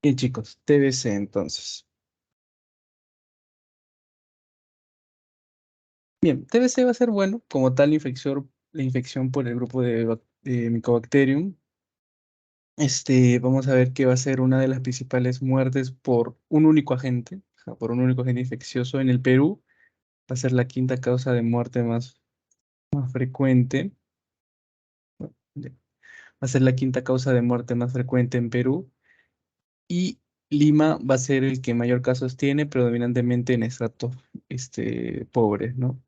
Bien, chicos, TBC entonces. Bien, TBC va a ser bueno, como tal la infección por el grupo de Mycobacterium. Vamos a ver que va a ser una de las principales muertes por un único agente, o sea, por un único agente infeccioso en el Perú. Va a ser la quinta causa de muerte más frecuente. Va a ser la quinta causa de muerte más frecuente en Perú. Y Lima va a ser el que mayor casos tiene, predominantemente en estratos pobres, ¿no?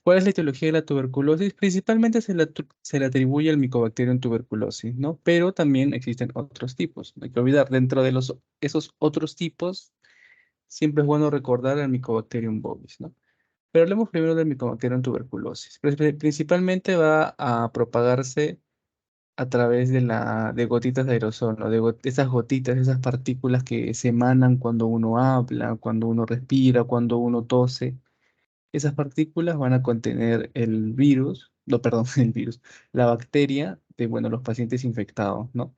¿Cuál es la etiología de la tuberculosis? Principalmente se le atribuye al Mycobacterium tuberculosis, ¿no? Pero también existen otros tipos. No hay que olvidar, dentro de esos otros tipos, siempre es bueno recordar al Mycobacterium bovis, ¿no? Pero hablemos primero del Mycobacterium tuberculosis. Principalmente va a propagarse a través de gotitas de aerosol, ¿no? Esas gotitas, esas partículas que se emanan cuando uno habla, cuando uno respira, cuando uno tose. Esas partículas van a contener el virus, no, perdón, el virus, la bacteria de, bueno, los pacientes infectados, ¿no?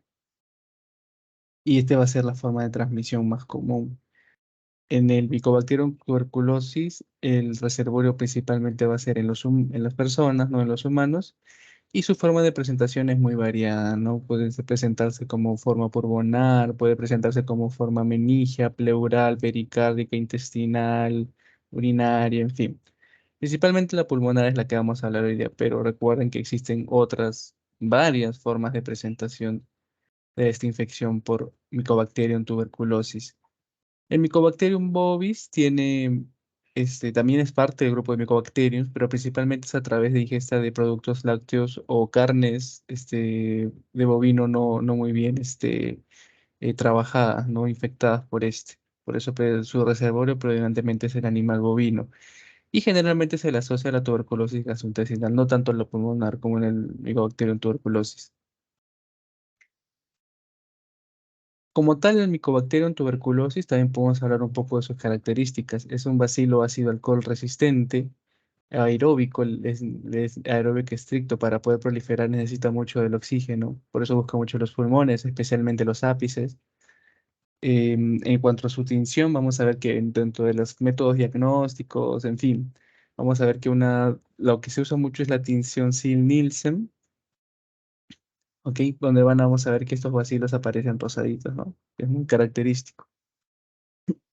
Y este va a ser la forma de transmisión más común. En el Mycobacterium tuberculosis, el reservorio principalmente va a ser en las personas, no en los humanos. Y su forma de presentación es muy variada, ¿no? Puede presentarse como forma pulmonar, puede presentarse como forma meningia, pleural, pericárdica, intestinal, urinaria, en fin. Principalmente la pulmonar es la que vamos a hablar hoy día, pero recuerden que existen otras varias formas de presentación de esta infección por Mycobacterium tuberculosis. El Mycobacterium bovis también es parte del grupo de Mycobacterium, pero principalmente es a través de ingesta de productos lácteos o carnes de bovino no muy bien trabajadas, no infectadas por este. Por eso su reservorio predominantemente es el animal bovino. Y generalmente se le asocia a la tuberculosis gastrointestinal, no tanto en lo pulmonar como en el Mycobacterium tuberculosis. Como tal, el Mycobacterium tuberculosis también podemos hablar un poco de sus características. Es un bacilo ácido alcohol resistente, aeróbico, es aeróbico estricto. Para poder proliferar necesita mucho del oxígeno, por eso busca mucho los pulmones, especialmente los ápices. En cuanto a su tinción, vamos a ver que dentro de los métodos diagnósticos, en fin, vamos a ver que lo que se usa mucho es la tinción Sil-Nielsen, ¿ok? Donde vamos a ver que estos bacilos aparecen rosaditos, ¿no? Es muy característico.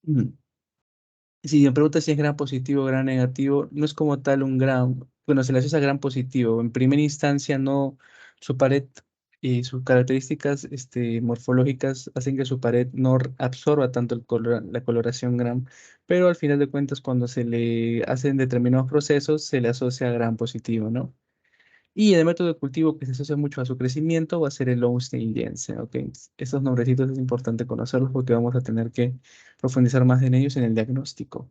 Mm. Si me preguntas si es gran positivo o gran negativo, no es como tal un gran, bueno, se le asocia a gran positivo. En primera instancia, no, su pared y sus características morfológicas hacen que su pared no absorba tanto la coloración gram, pero al final de cuentas, cuando se le hacen determinados procesos, se le asocia a gran positivo, ¿no? Y el método de cultivo que se asocia mucho a su crecimiento va a ser el Lowenstein-Jensen, ¿ok? Estos nombrecitos es importante conocerlos porque vamos a tener que profundizar más en ellos en el diagnóstico.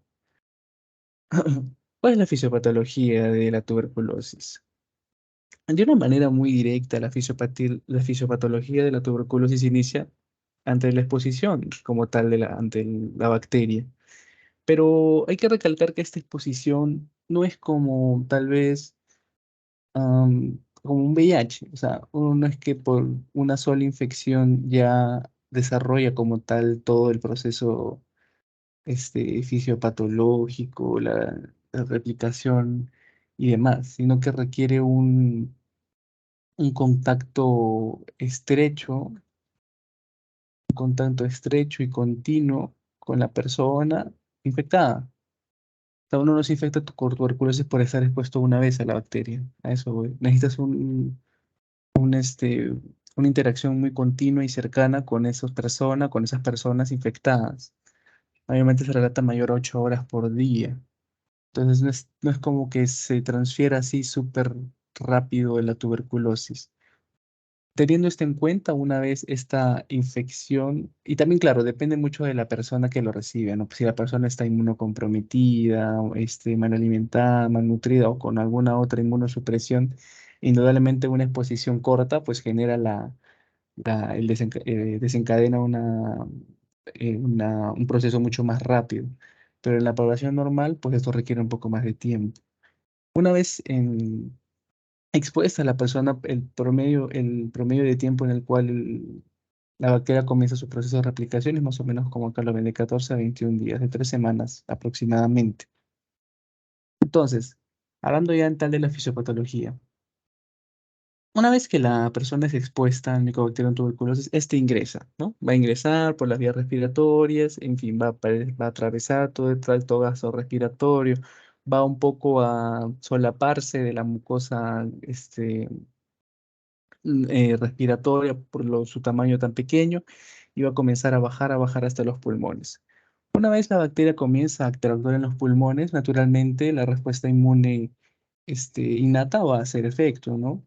¿Cuál es la fisiopatología de la tuberculosis? De una manera muy directa, la fisiopatología de la tuberculosis inicia ante la exposición como tal ante la bacteria. Pero hay que recalcar que esta exposición no es como tal vez como un VIH. O sea, uno no es que por una sola infección ya desarrolla como tal todo el proceso fisiopatológico, la replicación y demás, sino que requiere un contacto estrecho y continuo con la persona infectada. O sea, uno no se infecta con tuberculosis por estar expuesto una vez a la bacteria. A eso voy. Necesitas una interacción muy continua y cercana con esas personas infectadas. Obviamente se relata mayor a 8 horas por día. Entonces no es como que se transfiera así súper rápido la tuberculosis. Teniendo esto en cuenta, una vez esta infección, y también, claro, depende mucho de la persona que lo recibe, ¿no? Si la persona está inmunocomprometida, o, mal alimentada, malnutrida o con alguna otra inmunosupresión, indudablemente una exposición corta, pues genera desencadena un proceso mucho más rápido. Pero en la población normal, pues esto requiere un poco más de tiempo. Una vez expuesta a la persona, el promedio de tiempo en el cual La bacteria comienza su proceso de replicación, es más o menos como acá lo ven, de 14 a 21 días, de 3 semanas aproximadamente. Entonces, hablando ya en tal de la fisiopatología, una vez que la persona es expuesta al Mycobacterium tuberculosis, este ingresa, ¿no? Va a ingresar por las vías respiratorias, en fin, va a atravesar todo el tracto respiratorio, va un poco a solaparse de la mucosa respiratoria por su tamaño tan pequeño y va a comenzar a bajar hasta los pulmones. Una vez la bacteria comienza a interactuar en los pulmones, naturalmente la respuesta inmune innata va a hacer efecto, ¿no?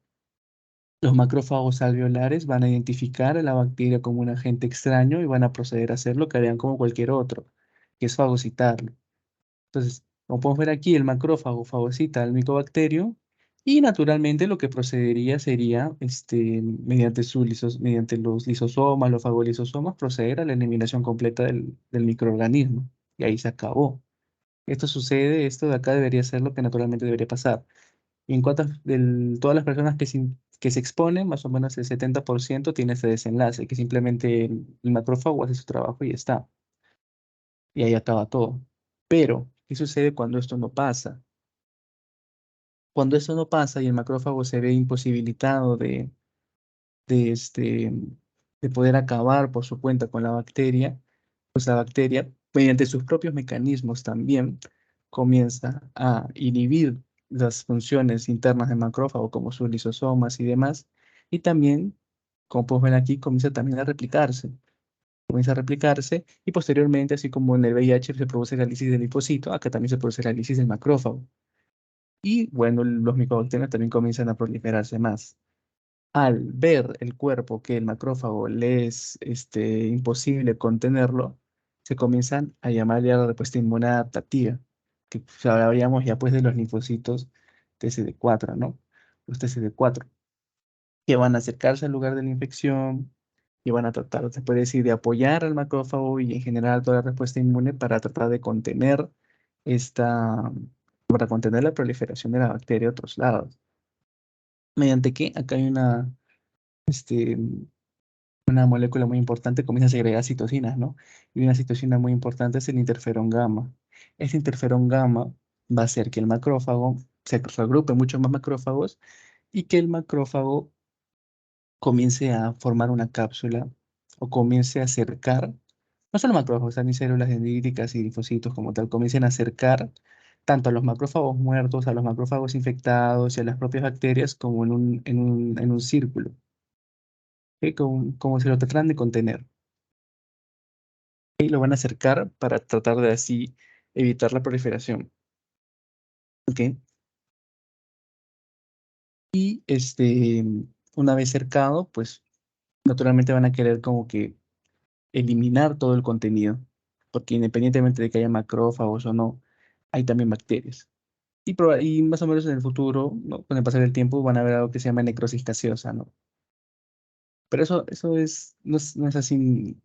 Los macrófagos alveolares van a identificar a la bacteria como un agente extraño y van a proceder a hacer lo que harían como cualquier otro, que es fagocitarlo. Entonces, como podemos ver aquí, el macrófago fagocita al micobacterio y naturalmente lo que procedería sería, mediante los lisosomas, los fagolisosomas, proceder a la eliminación completa del microorganismo. Y ahí se acabó. Esto sucede, esto de acá debería ser lo que naturalmente debería pasar. Y en cuanto a todas las personas que se exponen, más o menos el 70% tiene ese desenlace, que simplemente el macrófago hace su trabajo y ya está. Y ahí acaba todo. Pero, ¿qué sucede cuando esto no pasa? Cuando esto no pasa y el macrófago se ve imposibilitado de, este, de poder acabar por su cuenta con la bacteria, pues la bacteria, mediante sus propios mecanismos también, comienza a inhibir las funciones internas del macrófago, como sus lisosomas y demás, y también, como podemos ver aquí, comienza también a replicarse. Comienza a replicarse y posteriormente, así como en el VIH se produce la lisis del linfocito, acá también se produce la lisis del macrófago. Y bueno, los micobacterias también comienzan a proliferarse más. Al ver el cuerpo que el macrófago le es imposible contenerlo, se comienzan a llamar ya la respuesta inmune adaptativa, que pues, hablaríamos ya pues de los linfocitos TCD4, ¿no? Los TCD4, que van a acercarse al lugar de la infección y van a tratar, se puede decir, de apoyar al macrófago y en general toda la respuesta inmune para tratar de contener esta, para contener la proliferación de la bacteria a otros lados. ¿Mediante qué? Acá hay este, una molécula muy importante, comienza a segregar citocinas, ¿no? Y una citocina muy importante es el interferón gamma. Ese interferón gamma va a hacer que el macrófago se agrupe muchos más macrófagos y que el macrófago comience a formar una cápsula o comience a acercar, no solo macrófagos, también células dendríticas y linfocitos como tal, comiencen a acercar tanto a los macrófagos muertos, a los macrófagos infectados y a las propias bacterias como en un círculo, ¿ok? Como si lo trataran de contener. Y lo van a acercar para tratar de así evitar la proliferación. ¿Ok? Y una vez cercado, pues naturalmente van a querer como que eliminar todo el contenido, porque independientemente de que haya macrófagos o no, hay también bacterias. Y más o menos en el futuro, ¿no? Con el pasar del tiempo, van a ver algo que se llama necrosis gaseosa, ¿no? Pero no es así.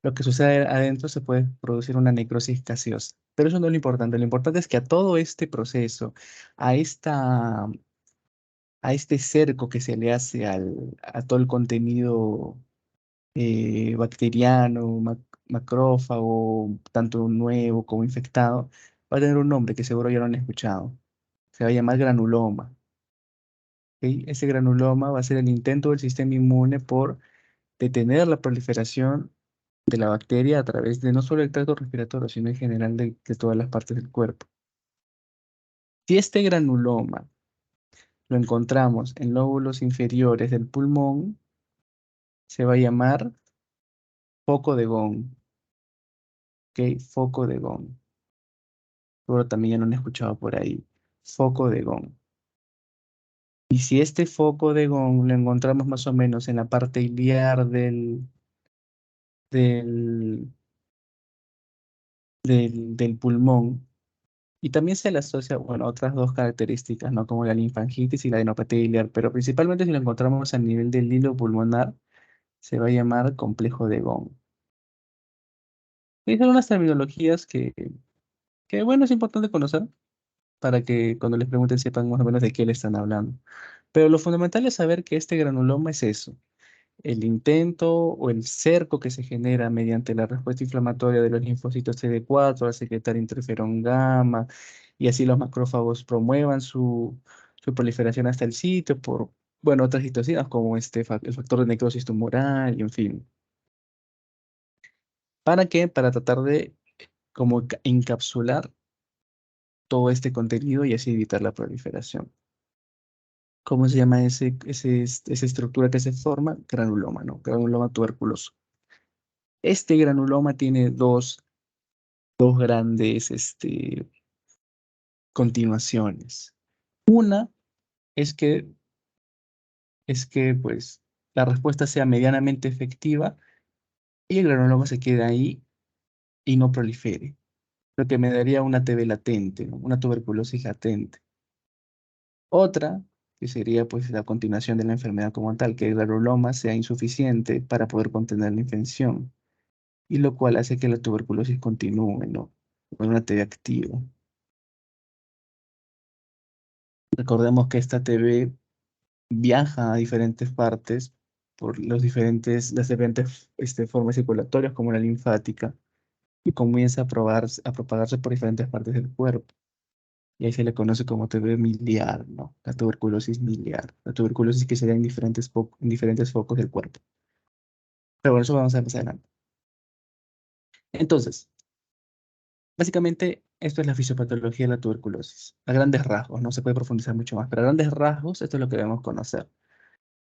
Lo que sucede adentro se puede producir una necrosis gaseosa. Pero eso no es lo importante. Lo importante es que a todo este proceso, a a este cerco que se le hace a todo el contenido bacteriano, macrófago, tanto nuevo como infectado, va a tener un nombre que seguro ya lo han escuchado. Se va a llamar granuloma. ¿Ok? Ese granuloma va a ser el intento del sistema inmune por detener la proliferación de la bacteria a través de no solo el tracto respiratorio, sino en general de todas las partes del cuerpo. Si este granuloma lo encontramos en lóbulos inferiores del pulmón, se va a llamar foco de Gauss, ¿ok? Foco de Gauss. Seguro también ya lo han escuchado por ahí. Foco de Gauss. Y si este foco de Gauss lo encontramos más o menos en la parte iliar del, del pulmón, y también se le asocia, bueno, otras dos características, ¿no? Como la linfangitis y la adenopatía biliar, pero principalmente si lo encontramos a nivel del hilo pulmonar, se va a llamar complejo de Gauss. Y son unas terminologías bueno, es importante conocer para que cuando les pregunten sepan más o menos de qué le están hablando. Pero lo fundamental es saber que este granuloma es eso, el intento o el cerco que se genera mediante la respuesta inflamatoria de los linfocitos CD4 al secretar interferón gamma, y así los macrófagos promuevan su proliferación hasta el sitio por, bueno, otras citocinas como el factor de necrosis tumoral, y en fin. ¿Para qué? Para tratar de como encapsular todo este contenido y así evitar la proliferación. ¿Cómo se llama esa estructura que se forma? Granuloma, ¿no? Granuloma tuberculoso. Este granuloma tiene dos grandes continuaciones. Una es que pues, la respuesta sea medianamente efectiva y el granuloma se quede ahí y no prolifere, lo que me daría una TB latente, ¿no? Una tuberculosis latente. Otra, que sería pues la continuación de la enfermedad como tal, que el granuloma sea insuficiente para poder contener la infección, y lo cual hace que la tuberculosis continúe, ¿no? Con una TB activa. Recordemos que esta TB viaja a diferentes partes por las diferentes formas circulatorias, como la linfática, y comienza a propagarse por diferentes partes del cuerpo. Y ahí se le conoce como TB miliar, ¿no? La tuberculosis miliar. La tuberculosis que se da en diferentes focos del cuerpo. Pero bueno, eso vamos a ver más adelante. Entonces, básicamente, esto es la fisiopatología de la tuberculosis. A grandes rasgos, no se puede profundizar mucho más, pero a grandes rasgos, esto es lo que debemos conocer.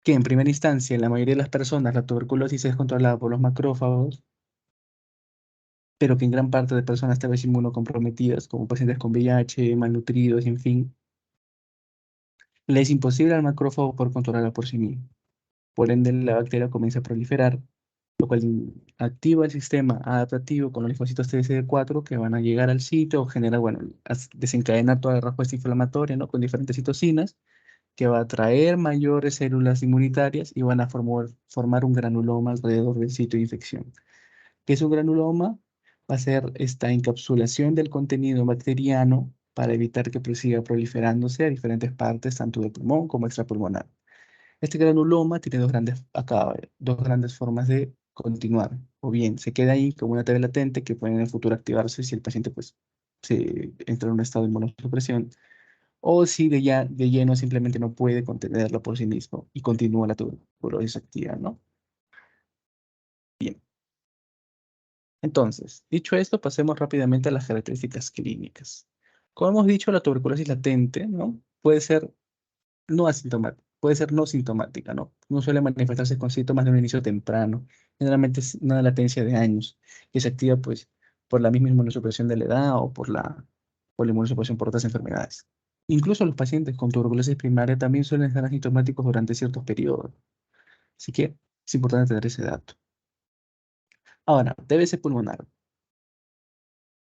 Que en primera instancia, en la mayoría de las personas, la tuberculosis es controlada por los macrófagos, pero que en gran parte de personas tal vez inmunocomprometidas, como pacientes con VIH, malnutridos, en fin, le es imposible al macrófago por controlarla por sí mismo. Por ende, la bacteria comienza a proliferar, lo cual activa el sistema adaptativo con los linfocitos TCD4 que van a llegar al sitio, o genera, bueno, desencadena toda la respuesta inflamatoria, ¿no? Con diferentes citocinas, que va a atraer mayores células inmunitarias y van a formar un granuloma alrededor del sitio de infección. ¿Qué es un granuloma? Va a ser esta encapsulación del contenido bacteriano para evitar que siga proliferándose a diferentes partes, tanto del pulmón como extrapulmonar. Este granuloma tiene dos grandes formas de continuar. O bien se queda ahí como una TB latente que puede en el futuro activarse si el paciente pues, se entra en un estado de inmunosupresión, o si de lleno simplemente no puede contenerlo por sí mismo y continúa la tuberculosis activa, ¿no? Bien. Entonces, dicho esto, pasemos rápidamente a las características clínicas. Como hemos dicho, la tuberculosis latente, ¿no? Puede ser no asintomática, puede ser no sintomática, ¿no? No suele manifestarse con síntomas de un inicio temprano. Generalmente es una latencia de años que se activa, pues, por la misma inmunosupresión de la edad o por la inmunosupresión por otras enfermedades. Incluso los pacientes con tuberculosis primaria también suelen estar asintomáticos durante ciertos periodos. Así que es importante tener ese dato. Ahora, TBC pulmonar.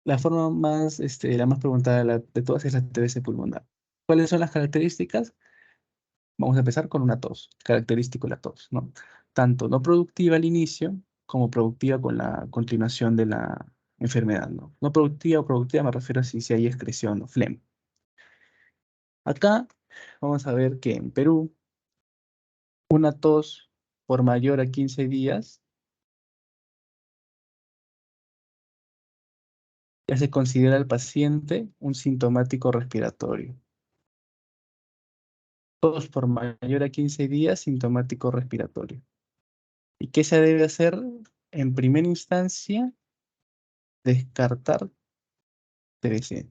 La forma más, la más preguntada de todas es la TBC pulmonar. ¿Cuáles son las características? Vamos a empezar con una tos, característico la tos, ¿no? Tanto no productiva al inicio como productiva con la continuación de la enfermedad, ¿no? No productiva o productiva me refiero a si hay excreción o flema. Acá vamos a ver que en Perú una tos por mayor a 15 días ya se considera al paciente un sintomático respiratorio. Tos por mayor a 15 días, sintomático respiratorio. ¿Y qué se debe hacer? En primera instancia, descartar TBC.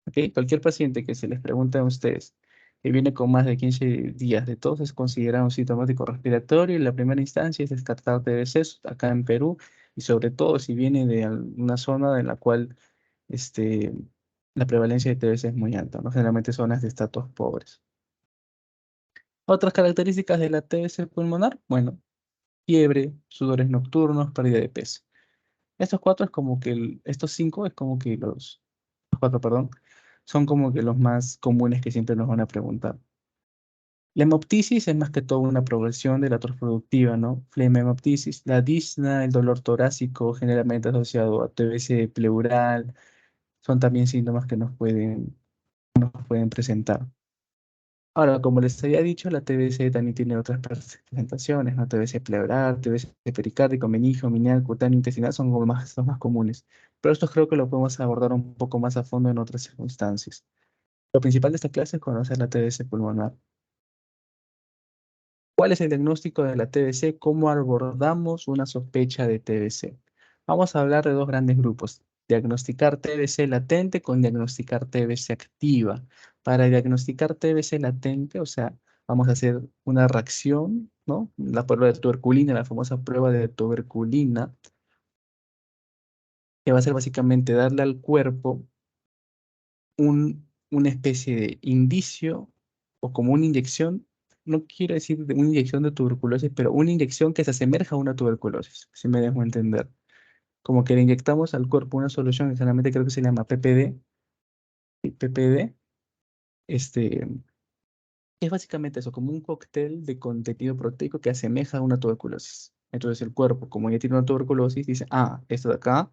¿Ok? Cualquier paciente que se les pregunte a ustedes que viene con más de 15 días de tos es considerado un sintomático respiratorio y la primera instancia es descartar TBC acá en Perú y sobre todo si viene de una zona en la cual este, la prevalencia de TBC es muy alta, ¿no? Generalmente zonas de estatus pobres. Otras características de la TBC pulmonar, bueno, fiebre, sudores nocturnos, pérdida de peso. Estos cinco es como que los cuatro, perdón, son como que los más comunes que siempre nos van a preguntar. La hemoptisis es más que todo una progresión de la tos productiva, ¿no? Flema hemoptisis, la disnea, el dolor torácico, generalmente asociado a TBC pleural, son también síntomas que nos pueden presentar. Ahora, como les había dicho, la TBC también tiene otras presentaciones, ¿no? TBC pleural, TBC pericárdico, meningio, menial, cutáneo, intestinal, son como los más comunes. Pero estos creo que lo podemos abordar un poco más a fondo en otras circunstancias. Lo principal de esta clase es conocer la TBC pulmonar. ¿Cuál es el diagnóstico de la TBC? ¿Cómo abordamos una sospecha de TBC? Vamos a hablar de dos grandes grupos. Diagnosticar TBC latente con diagnosticar TBC activa. Para diagnosticar TBC latente, o sea, vamos a hacer una reacción, ¿no? La prueba de tuberculina, la famosa prueba de tuberculina, que va a ser básicamente darle al cuerpo una especie de indicio o como una inyección, no quiero decir de una inyección de tuberculosis, pero una inyección que se asemeja a una tuberculosis, si me dejo entender. Como que le inyectamos al cuerpo una solución que generalmente creo que se llama PPD, y PPD, este, es básicamente eso, como un cóctel de contenido proteico que asemeja a una tuberculosis. Entonces el cuerpo, como ya tiene una tuberculosis, dice, ah, esto de acá,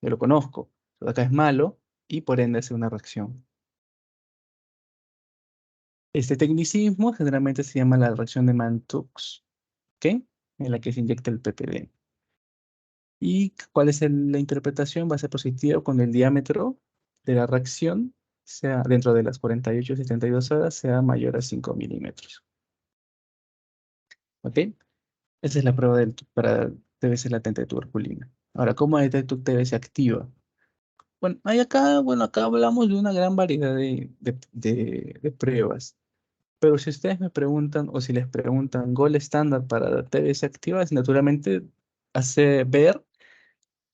yo lo conozco, esto de acá es malo, y por ende hace una reacción. Este tecnicismo generalmente se llama la reacción de Mantoux, ¿ok? En la que se inyecta el PPD. ¿Y cuál es la interpretación? Va a ser positiva cuando el diámetro de la reacción sea dentro de las 48 y 72 horas sea mayor a 5 milímetros. ¿Ok? Esa es la prueba para TBC latente de tuberculina. Ahora, ¿cómo detecto TBC activa? Bueno, acá hablamos de una gran variedad de pruebas. Pero si ustedes me preguntan o si les preguntan gol estándar para la TBC activa, es naturalmente hace ver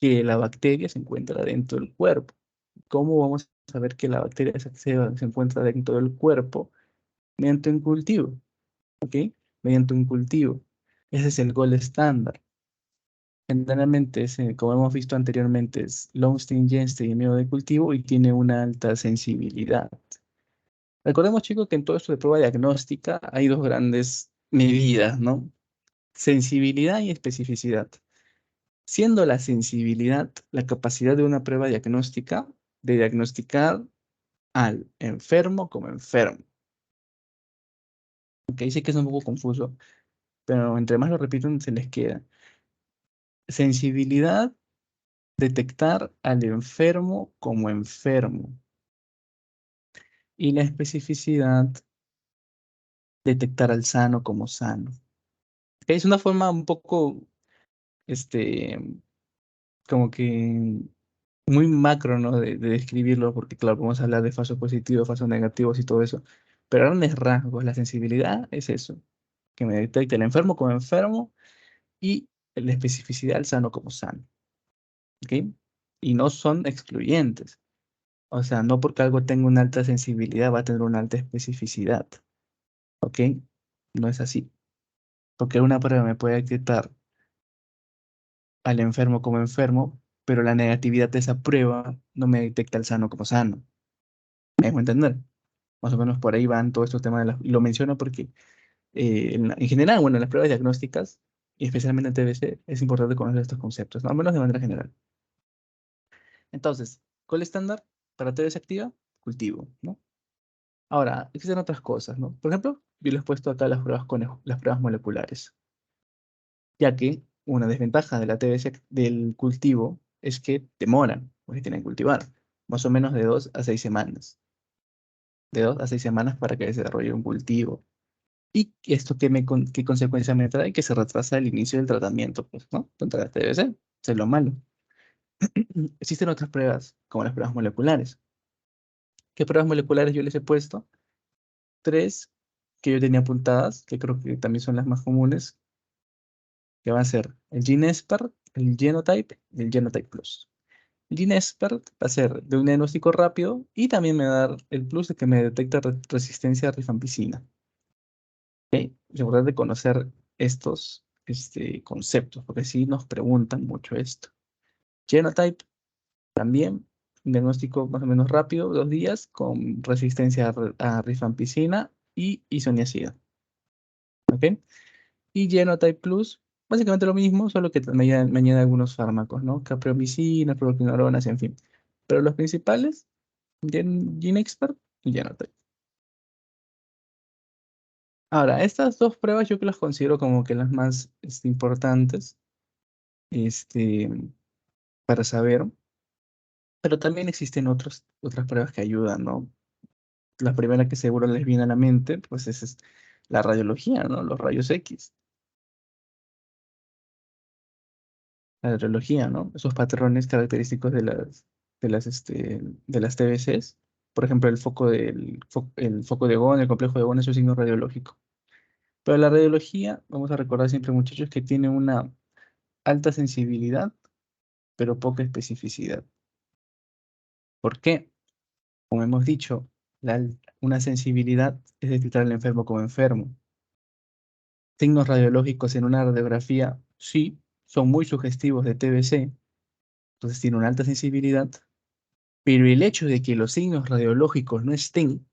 que la bacteria se encuentra dentro del cuerpo. ¿Cómo vamos a saber que la bacteria se encuentra dentro del cuerpo? Mediante un cultivo, ¿ok? Mediante un cultivo. Ese es el gol estándar. Generalmente, como hemos visto anteriormente, es Lowenstein, Jenstein y medio de cultivo y tiene una alta sensibilidad. Recordemos, chicos, que en todo esto de prueba diagnóstica hay dos grandes medidas, ¿no? Sensibilidad y especificidad. Siendo la sensibilidad la capacidad de una prueba diagnóstica de diagnosticar al enfermo como enfermo. Ok, sé que es un poco confuso, pero entre más lo repito, se les queda. Sensibilidad, detectar al enfermo como enfermo. Y la especificidad, detectar al sano como sano. Ok, es una forma un poco, este, como que muy macro, ¿no? De describirlo, porque claro, vamos a hablar de falsos positivos, falsos negativos y todo eso. Pero a grandes rasgos, la sensibilidad es eso, que me detecte el enfermo como enfermo y la especificidad el sano como sano, ¿ok? Y no son excluyentes. O sea, no porque algo tenga una alta sensibilidad va a tener una alta especificidad, ¿ok? No es así. Porque una prueba me puede detectar al enfermo como enfermo, pero la negatividad de esa prueba no me detecta al sano como sano. ¿Me dejo entender? Más o menos por ahí van todos estos temas y lo menciono porque en general, bueno, en las pruebas diagnósticas, y especialmente en TBC, es importante conocer estos conceptos, ¿no? Al menos de manera general. Entonces, ¿cuál estándar para TBC activa? Cultivo, ¿no? Ahora, existen otras cosas, ¿no? Por ejemplo, yo les he puesto acá las pruebas las pruebas moleculares, ya que una desventaja de la TBC del cultivo es que demoran, porque tienen que cultivar, más o menos de 2 a 6 semanas. De 2 a 6 semanas para que se desarrolle un cultivo. ¿Y esto qué consecuencia me trae? Que se retrasa el inicio del tratamiento, pues, ¿no? Contra la TBC, eso es lo malo. Existen otras pruebas, como las pruebas moleculares. ¿Qué pruebas moleculares yo les he puesto? Tres que yo tenía apuntadas, que creo que también son las más comunes, que van a ser el GeneXpert, el Genotype y el Genotype Plus. El GeneXpert va a ser de un diagnóstico rápido y también me va a dar el plus de que me detecta resistencia a rifampicina. ¿Ok? Es importante conocer estos conceptos, porque sí nos preguntan mucho esto. Genotype, también, un diagnóstico más o menos rápido, 2 días, con resistencia a rifampicina y isoniazida. ¿Ok? Y Genotype Plus, básicamente lo mismo, solo que me añade algunos fármacos, ¿no? Capreomicina, proquinolonas, en fin. Pero los principales, GeneXpert y Genotype. Ahora, estas dos pruebas yo que las considero como que las más importantes este, para saber, pero también existen otras pruebas que ayudan, ¿no? La primera que seguro les viene a la mente, pues es la radiología, ¿no? Los rayos X, la radiología, ¿no? Esos patrones característicos de las TBCs. Por ejemplo, el foco de Von, el complejo de Von es un signo radiológico. Pero la radiología, vamos a recordar siempre, muchachos, que tiene una alta sensibilidad, pero poca especificidad. ¿Por qué? Como hemos dicho, una sensibilidad es detectar al enfermo como enfermo. Signos radiológicos en una radiografía, sí, son muy sugestivos de TBC, entonces tiene una alta sensibilidad, pero el hecho de que los signos radiológicos no estén,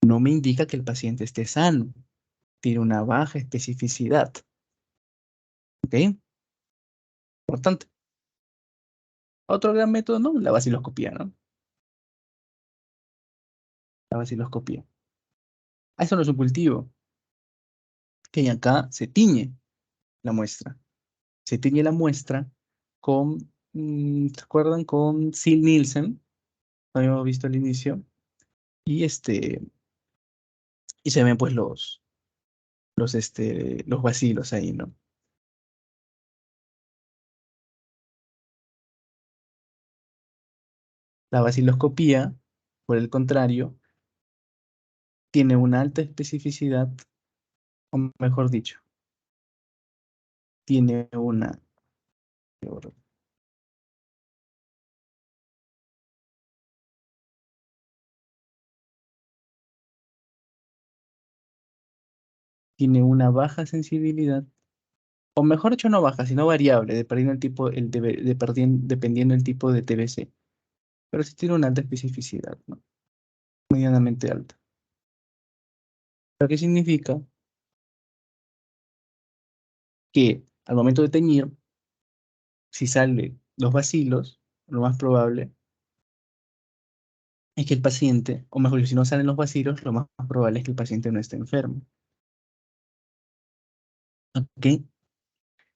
no me indica que el paciente esté sano. Tiene una baja especificidad. ¿Ok? Importante. Otro gran método, ¿no? La vaciloscopía, ¿no? La vaciloscopía. Ah, eso no es un cultivo, que acá se tiñe la muestra. Se tiñe la muestra con, ¿se acuerdan? Con Sil Nielsen, lo habíamos visto al inicio, y y se ven pues los bacilos ahí, ¿no? La vaciloscopía, por el contrario, tiene una alta especificidad, o mejor dicho, tiene tiene una baja sensibilidad, o mejor dicho, no baja, sino variable, dependiendo el tipo, dependiendo el tipo de TBC, pero sí tiene una alta especificidad, ¿no? Medianamente alta. ¿Lo que significa? Que al momento de teñir, si salen los bacilos, lo más probable es que el paciente, o mejor dicho, si no salen los bacilos, lo más probable es que el paciente no esté enfermo. ¿Ok?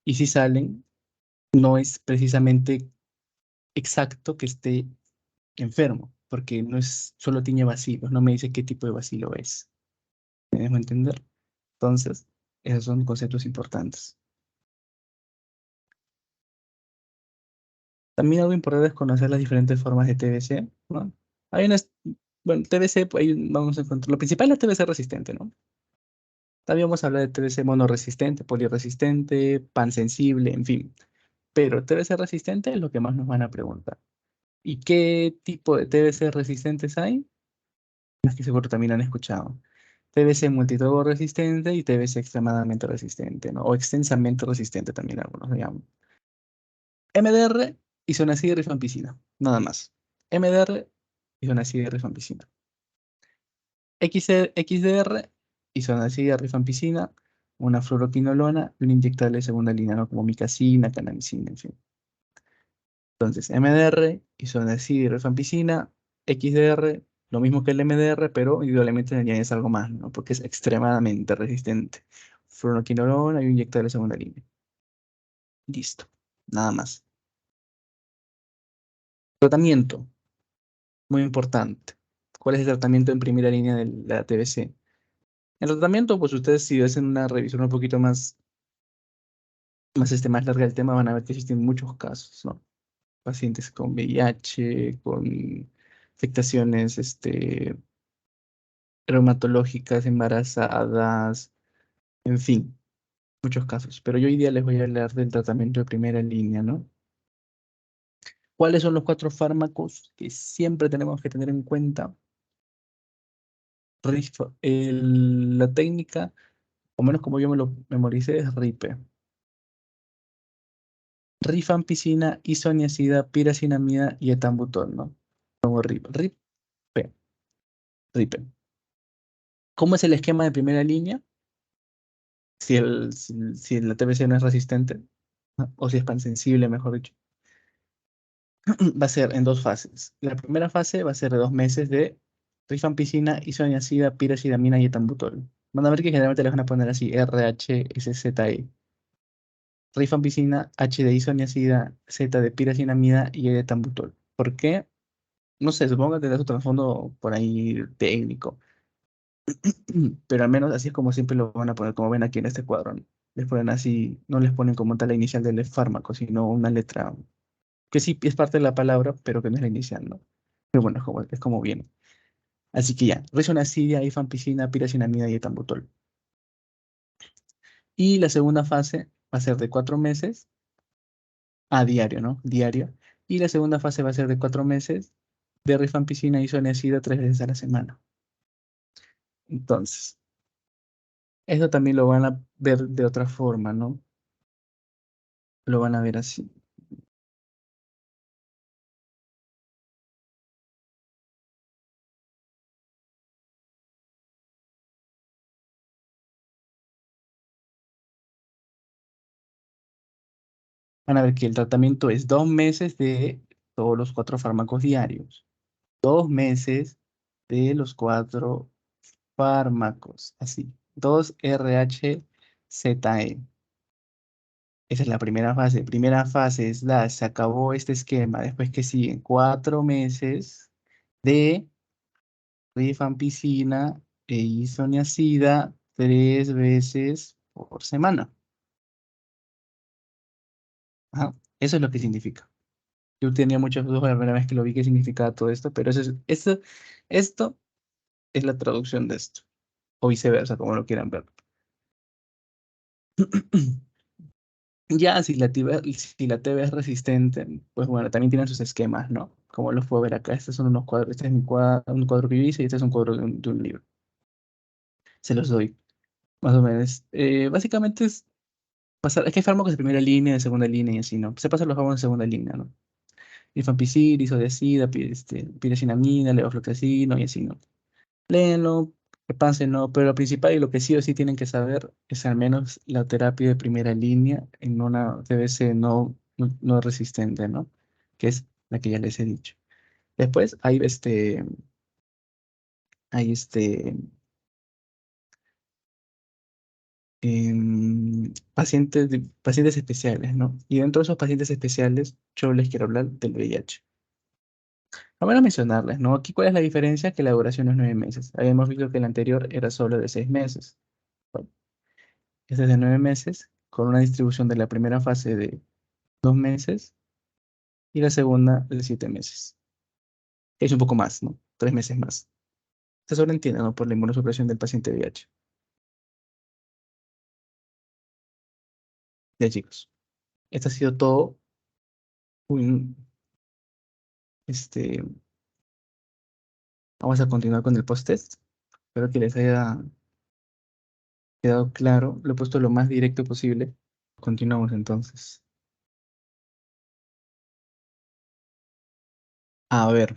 Y si salen, no es precisamente exacto que esté enfermo, porque no es solo tiene bacilos, no me dice qué tipo de bacilo es. ¿Me dejo entender? Entonces, esos son conceptos importantes. También algo importante es conocer las diferentes formas de TBC, ¿no? Hay unas, bueno, TBC, pues ahí vamos a encontrar. Lo principal es la TBC resistente, ¿no? También vamos a hablar de TBC monoresistente, poliresistente, pansensible, en fin. Pero TBC resistente es lo que más nos van a preguntar. ¿Y qué tipo de TBC resistentes hay? Las que seguro también han escuchado. TBC multitrobo resistente y TBC extremadamente resistente, ¿no? O extensamente resistente también algunos lo llaman. MDR, isoniazida y rifampicina, nada más. MDR, isoniazida y rifampicina. XDR, isoniazida, rifampicina, una fluoroquinolona y un inyectable de segunda línea, ¿no? Como micacina, canamicina, en fin. Entonces, MDR, isoniazida y rifampicina, XDR, lo mismo que el MDR, pero indudablemente le añades algo más, ¿no? Porque es extremadamente resistente. Fluoroquinolona y un inyectable de segunda línea. Listo, nada más. Tratamiento, muy importante. ¿Cuál es el tratamiento en primera línea de la TBC? El tratamiento, pues ustedes si hacen una revisión un poquito más larga del tema, van a ver que existen muchos casos, ¿no? Pacientes con VIH, con afectaciones, reumatológicas, embarazadas, en fin, muchos casos. Pero yo hoy día les voy a hablar del tratamiento de primera línea, ¿no? ¿Cuáles son los 4 fármacos que siempre tenemos que tener en cuenta? La técnica, o menos como yo me lo memoricé, es RIPE. Rifampicina, isoniazida, piracinamida y etambutol, ¿no? Como RIPE. RIPE. ¿Cómo es el esquema de primera línea? Si la TBC no es resistente, ¿no? O si es pansensible, mejor dicho, va a ser en 2 fases. La primera fase va a ser de 2 meses de rifampicina, isoniazida, piracidamina y etambutol. Van a ver que generalmente les van a poner así, RHSZE. Rifampicina, H de isoniazida, Z de piracinamida y E de tambutol. ¿Por qué? No sé, supongo que tendrá su trasfondo por ahí técnico, pero al menos así es como siempre lo van a poner, como ven aquí en este cuadro, ¿no? Les ponen así, no les ponen como tal la inicial del fármaco, sino una letra que sí es parte de la palabra, pero que no es la inicial, ¿no? Pero bueno, es como viene. Así que ya, risonacidia, ifampicina, piracinamida y etambutol. Y la segunda fase va a ser de 4 meses a diario, ¿no? Diario. Y la segunda fase va a ser de 4 meses de rifampicina y isoniazida 3 veces a la semana. Entonces, eso también lo van a ver de otra forma, ¿no? Lo van a ver así. Van a ver que el tratamiento es 2 meses de todos los 4 fármacos diarios. 2 meses de los 4 fármacos, así. 2-RHZE. Esa es la primera fase. Primera fase es se acabó este esquema. Después que siguen 4 meses de rifampicina e isoniazida 3 veces por semana. Ajá. Eso es lo que significa. Yo tenía muchas dudas la primera vez que lo vi qué significaba todo esto, pero esto es la traducción de esto. O viceversa, como lo quieran ver. Ya, si la TV es resistente, pues bueno, también tienen sus esquemas, ¿no? Como los puedo ver acá. Estos son unos cuadros. Este es un cuadro que yo hice y este es un cuadro de un libro. Se los doy, más o menos. Básicamente es pasar. Es que hay fármacos de primera línea, de segunda línea y así, ¿no? Se pasan los fármacos de segunda línea, ¿no? Rifampicin, isoniazida, piracinamida, levofloxacino y así, ¿no? Léenlo, repásenlo, pero lo principal y lo que sí o sí tienen que saber es al menos la terapia de primera línea en una TBC no resistente, ¿no? Que es la que ya les he dicho. Después hay pacientes especiales, ¿no? Y dentro de esos pacientes especiales, yo les quiero hablar del VIH. Vamos a mencionarles, ¿no? Aquí, ¿cuál es la diferencia? Que la duración es 9 meses. Habíamos visto que el anterior era solo de 6 meses. Bueno, este es de 9 meses, con una distribución de la primera fase de 2 meses y la segunda de 7 meses. Es un poco más, ¿no? 3 meses más. Se sobreentiende, ¿no? Por la inmunosupresión del paciente VIH. Ya, chicos. Esto ha sido todo. Un- este, Vamos a continuar con el post-test. Espero que les haya quedado claro. Lo he puesto lo más directo posible. Continuamos entonces. A ver,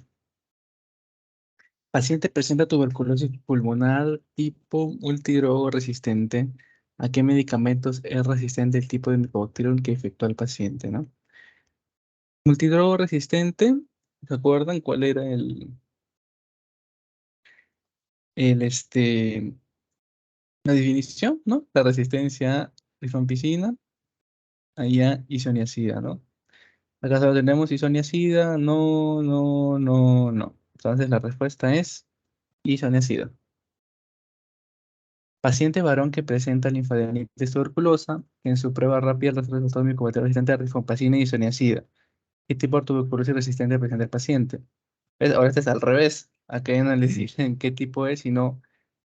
paciente presenta tuberculosis pulmonar tipo multidrogo resistente. ¿A qué medicamentos es resistente el tipo de Mycobacterium que infectó al paciente, ¿no? Multidrogo resistente, ¿se acuerdan cuál era el la definición, ¿no? La resistencia a rifampicina, allá isoniazida, ¿no? Acá solo tenemos isoniazida, no, no, no, no. Entonces la respuesta es isoniazida. Paciente varón que presenta linfadenitis tuberculosa, que en su prueba rápida el resultado micobatero resistente a rifampicina y isoniazida. ¿Qué tipo de tuberculosis resistente presenta el paciente? ¿Ves? Ahora este es al revés. Acá ya no les dicen qué tipo es, sino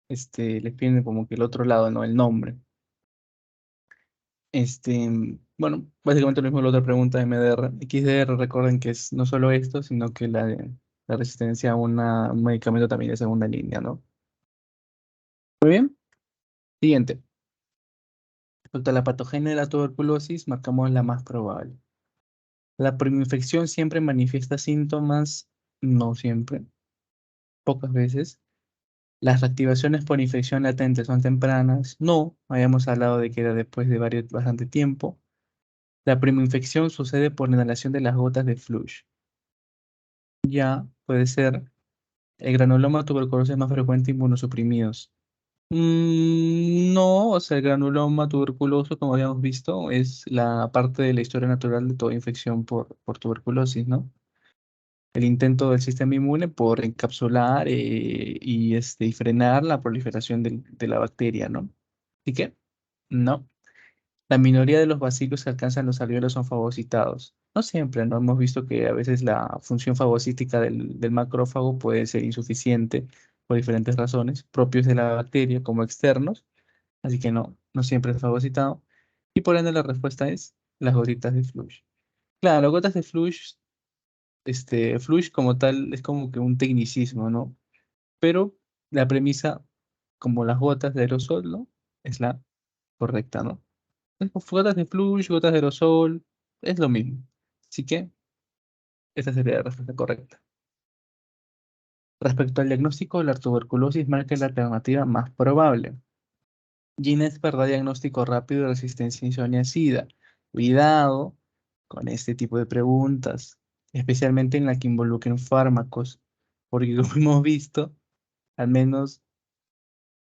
les piden como que el otro lado, ¿no? El nombre. Bueno, básicamente lo mismo la otra pregunta de MDR. XDR, recuerden que es no solo esto, sino que la resistencia a un medicamento también de segunda línea, ¿no? Muy bien. Siguiente. Respecto a la patogenia de la tuberculosis, marcamos la más probable. La primoinfección siempre manifiesta síntomas, no siempre, pocas veces. Las reactivaciones por infección latente son tempranas, no. Habíamos hablado de que era después de bastante tiempo. La primoinfección sucede por inhalación de las gotas de flush. Ya puede ser. El granuloma tuberculoso es más frecuente en inmunosuprimidos. No, o sea, el granuloma tuberculoso, como habíamos visto, es la parte de la historia natural de toda infección por tuberculosis, ¿no? El intento del sistema inmune por encapsular y frenar la proliferación de la bacteria, ¿no? ¿Y qué? No. La minoría de los bacilos que alcanzan los alvéolos son fagocitados. No siempre, ¿no? Hemos visto que a veces la función fagocítica del macrófago puede ser insuficiente por diferentes razones, propios de la bacteria como externos, así que no, no siempre es fagocitado. Y por ende la respuesta es las gotitas de Flush. Claro, las gotas de Flush, Flush como tal es como que un tecnicismo, ¿no? Pero la premisa, como las gotas de aerosol, ¿no? Es la correcta, ¿no? Gotas de flush, gotas de aerosol, es lo mismo. Así que esta sería la respuesta correcta. Respecto al diagnóstico de la tuberculosis, marca la alternativa más probable. Ginesper da diagnóstico rápido de resistencia insomnia-sida. Cuidado con este tipo de preguntas, especialmente en la que involucren fármacos, porque como hemos visto, al menos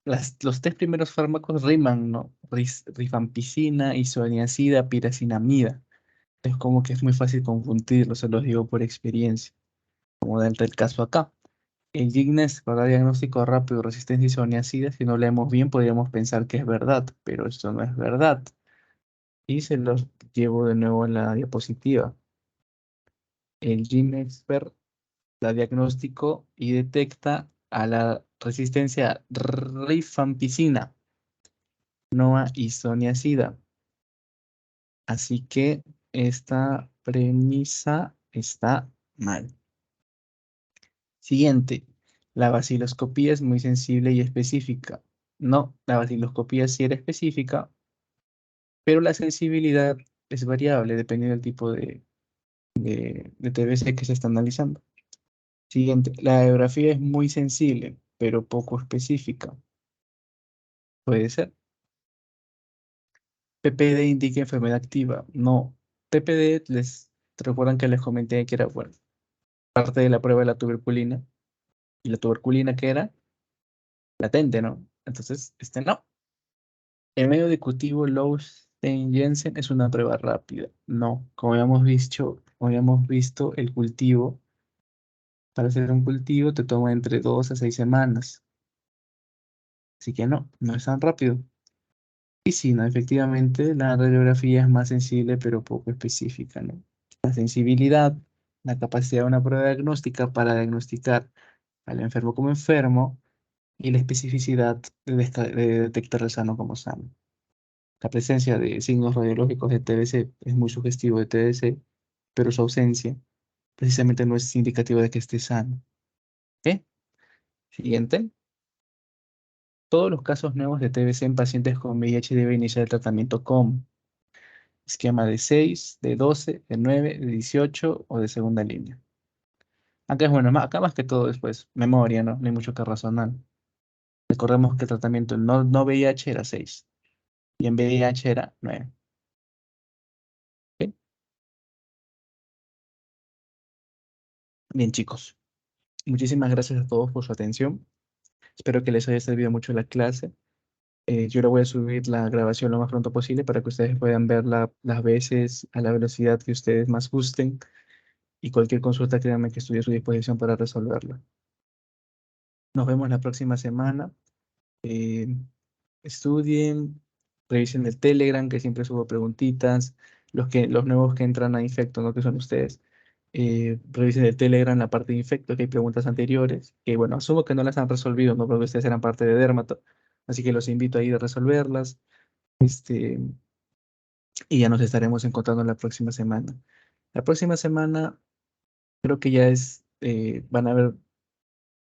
los tres primeros fármacos riman, ¿no? Rifampicina, isoniazida, piracinamida. Es como que es muy fácil confundirlo, se los digo por experiencia, como del caso acá. El Gignes para diagnóstico rápido de resistencia isoniazida, si no leemos bien, podríamos pensar que es verdad, pero esto no es verdad. Y se los llevo de nuevo a la diapositiva. El Ginexpert da diagnóstico y detecta a la resistencia rifampicina, no a isoniazida. Así que esta premisa está mal. Siguiente, la vaciloscopía es muy sensible y específica. No, la vaciloscopía sí era específica, pero la sensibilidad es variable dependiendo del tipo de TBC que se está analizando. Siguiente, la radiografía es muy sensible, pero poco específica. Puede ser. PPD indica enfermedad activa. No, PPD recuerdan que les comenté que era, bueno, parte de la prueba de la tuberculina. Y la tuberculina que era latente, ¿no? Entonces, no. El medio de cultivo Lowstein-Jensen es una prueba rápida. No, como habíamos visto, el cultivo, para hacer un cultivo te toma entre 2 a 6 semanas. Así que no, no es tan rápido. Y sí, no, efectivamente la radiografía es más sensible pero poco específica, ¿no? La sensibilidad, la capacidad de una prueba diagnóstica para diagnosticar al enfermo como enfermo y la especificidad de detectar el sano como sano. La presencia de signos radiológicos de TBC es muy sugestivo de TBC, pero su ausencia precisamente no es indicativa de que esté sano. ¿Ok? Siguiente. Todos los casos nuevos de TBC en pacientes con VIH deben iniciar el tratamiento con esquema de 6, de 12, de 9, de 18 o de segunda línea. Acá es bueno, acá más que todo después, memoria, ¿no? No hay mucho que razonar. Recordemos que el tratamiento en no VIH era 6 y en VIH era 9. ¿Ok? Bien, chicos. Muchísimas gracias a todos por su atención. Espero que les haya servido mucho la clase. Yo le voy a subir la grabación lo más pronto posible para que ustedes puedan verla las veces a la velocidad que ustedes más gusten y cualquier consulta, créanme que estoy a su disposición para resolverla. Nos vemos la próxima semana. Eh, Estudien, revisen el Telegram, que siempre subo preguntitas. Los nuevos que entran a Infecto, ¿no? Que son ustedes. Revisen el Telegram, la parte de Infecto, que hay preguntas anteriores, que bueno, asumo que no las han resolvido, ¿no? Porque ustedes eran parte de Dermato. Así que los invito a ir a resolverlas. Este, y ya nos estaremos encontrando la próxima semana. La próxima semana creo que ya van a ver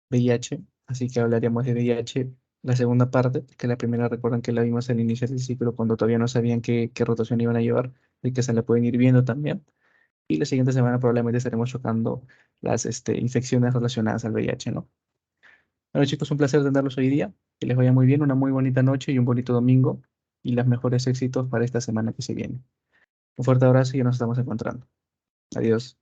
VIH, así que hablaremos de VIH, la segunda parte, que la primera recuerdan que la vimos al inicio del ciclo cuando todavía no sabían qué rotación iban a llevar, y que se la pueden ir viendo también. Y la siguiente semana probablemente estaremos chocando las infecciones relacionadas al VIH, ¿no? Bueno, chicos, un placer tenerlos hoy día. Que les vaya muy bien, una muy bonita noche y un bonito domingo y los mejores éxitos para esta semana que se viene. Un fuerte abrazo y ya nos estamos encontrando. Adiós.